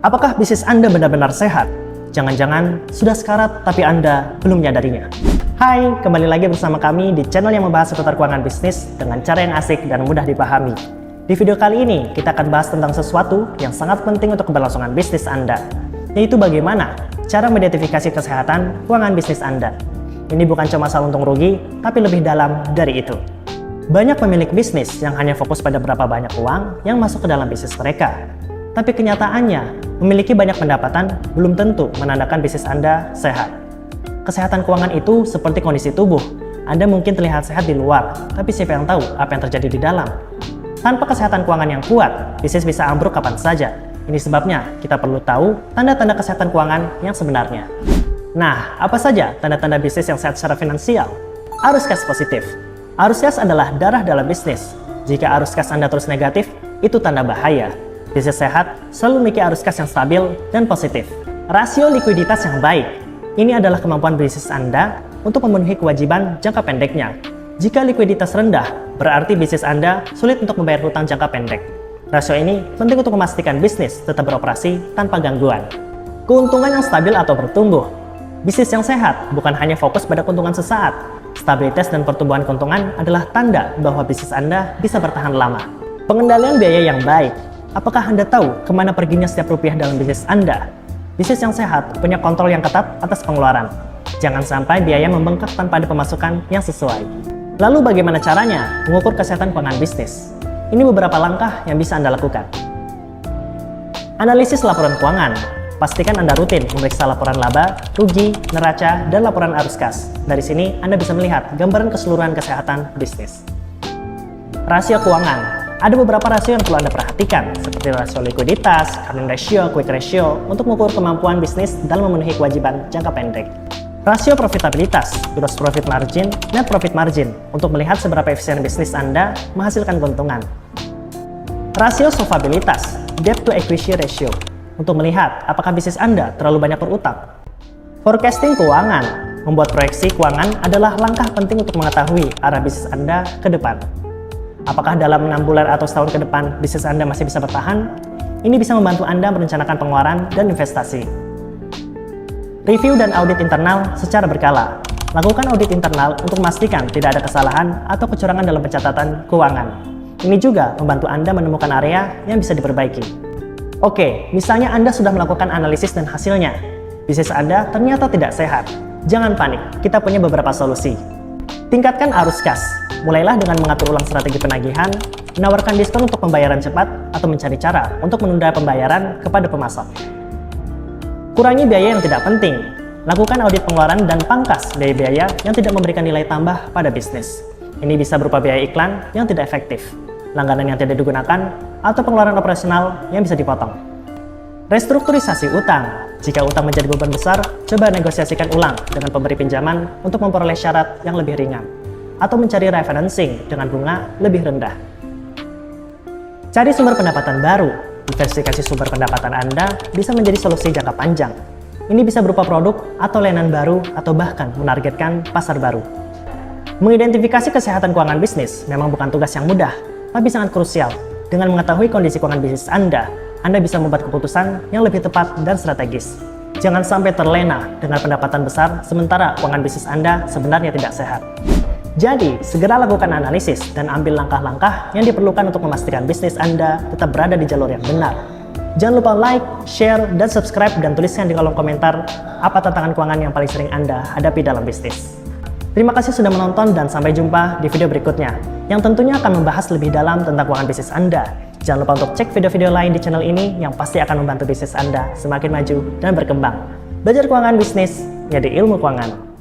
Apakah bisnis Anda benar-benar sehat? Jangan-jangan sudah sekarat tapi Anda belum menyadarinya. Hai, kembali lagi bersama kami di channel yang membahas seputar keuangan bisnis dengan cara yang asik dan mudah dipahami. Di video kali ini, kita akan bahas tentang sesuatu yang sangat penting untuk keberlangsungan bisnis Anda, yaitu bagaimana cara mengidentifikasi kesehatan keuangan bisnis Anda. Ini bukan cuma soal untung rugi, tapi lebih dalam dari itu. Banyak pemilik bisnis yang hanya fokus pada berapa banyak uang yang masuk ke dalam bisnis mereka. Tapi kenyataannya, memiliki banyak pendapatan belum tentu menandakan bisnis Anda sehat. Kesehatan keuangan itu seperti kondisi tubuh. Anda mungkin terlihat sehat di luar, tapi siapa yang tahu apa yang terjadi di dalam? Tanpa kesehatan keuangan yang kuat, bisnis bisa ambruk kapan saja. Ini sebabnya kita perlu tahu tanda-tanda kesehatan keuangan yang sebenarnya. Nah, apa saja tanda-tanda bisnis yang sehat secara finansial? Arus kas positif. Arus kas adalah darah dalam bisnis. Jika arus kas Anda terus negatif, itu tanda bahaya. Bisnis sehat selalu memiliki arus kas yang stabil dan positif. Rasio likuiditas yang baik. Ini adalah kemampuan bisnis Anda untuk memenuhi kewajiban jangka pendeknya. Jika likuiditas rendah, berarti bisnis Anda sulit untuk membayar hutang jangka pendek. Rasio ini penting untuk memastikan bisnis tetap beroperasi tanpa gangguan. Keuntungan yang stabil atau bertumbuh. Bisnis yang sehat bukan hanya fokus pada keuntungan sesaat. Stabilitas dan pertumbuhan keuntungan adalah tanda bahwa bisnis Anda bisa bertahan lama. Pengendalian biaya yang baik. Apakah Anda tahu kemana perginya setiap rupiah dalam bisnis Anda? Bisnis yang sehat punya kontrol yang ketat atas pengeluaran. Jangan sampai biaya membengkak tanpa ada pemasukan yang sesuai. Lalu bagaimana caranya mengukur kesehatan keuangan bisnis? Ini beberapa langkah yang bisa Anda lakukan. Analisis laporan keuangan. Pastikan Anda rutin memeriksa laporan laba, rugi, neraca, dan laporan arus kas. Dari sini Anda bisa melihat gambaran keseluruhan kesehatan bisnis. Rasio keuangan. Ada beberapa rasio yang perlu Anda perhatikan, seperti rasio likuiditas, current ratio, quick ratio, untuk mengukur kemampuan bisnis dalam memenuhi kewajiban jangka pendek. Rasio profitabilitas, gross profit margin, net profit margin, untuk melihat seberapa efisien bisnis Anda menghasilkan keuntungan. Rasio solvabilitas, debt to equity ratio, untuk melihat apakah bisnis Anda terlalu banyak berutang. Forecasting keuangan, membuat proyeksi keuangan adalah langkah penting untuk mengetahui arah bisnis Anda ke depan. Apakah dalam 6 bulan atau setahun ke depan bisnis Anda masih bisa bertahan? Ini bisa membantu Anda merencanakan pengeluaran dan investasi. Review dan audit internal secara berkala. Lakukan audit internal untuk memastikan tidak ada kesalahan atau kecurangan dalam pencatatan keuangan. Ini juga membantu Anda menemukan area yang bisa diperbaiki. Oke, misalnya Anda sudah melakukan analisis dan hasilnya. Bisnis Anda ternyata tidak sehat. Jangan panik, kita punya beberapa solusi. Tingkatkan arus kas. Mulailah dengan mengatur ulang strategi penagihan, menawarkan diskon untuk pembayaran cepat, atau mencari cara untuk menunda pembayaran kepada pemasok. Kurangi biaya yang tidak penting. Lakukan audit pengeluaran dan pangkas biaya-biaya yang tidak memberikan nilai tambah pada bisnis. Ini bisa berupa biaya iklan yang tidak efektif, langganan yang tidak digunakan, atau pengeluaran operasional yang bisa dipotong. Restrukturisasi utang. Jika utang menjadi beban besar, coba negosiasikan ulang dengan pemberi pinjaman untuk memperoleh syarat yang lebih ringan, atau mencari refinancing dengan bunga lebih rendah. Cari sumber pendapatan baru. Diversifikasi sumber pendapatan Anda bisa menjadi solusi jangka panjang. Ini bisa berupa produk atau layanan baru, atau bahkan menargetkan pasar baru. Mengidentifikasi kesehatan keuangan bisnis memang bukan tugas yang mudah, tapi sangat krusial. Dengan mengetahui kondisi keuangan bisnis Anda bisa membuat keputusan yang lebih tepat dan strategis. Jangan sampai terlena dengan pendapatan besar sementara keuangan bisnis Anda sebenarnya tidak sehat. Jadi, segera lakukan analisis dan ambil langkah-langkah yang diperlukan untuk memastikan bisnis Anda tetap berada di jalur yang benar. Jangan lupa like, share, dan subscribe, dan tuliskan di kolom komentar apa tantangan keuangan yang paling sering Anda hadapi dalam bisnis. Terima kasih sudah menonton dan sampai jumpa di video berikutnya, yang tentunya akan membahas lebih dalam tentang keuangan bisnis Anda. Jangan lupa untuk cek video-video lain di channel ini yang pasti akan membantu bisnis Anda semakin maju dan berkembang. Belajar keuangan bisnis, jadi ilmu keuangan.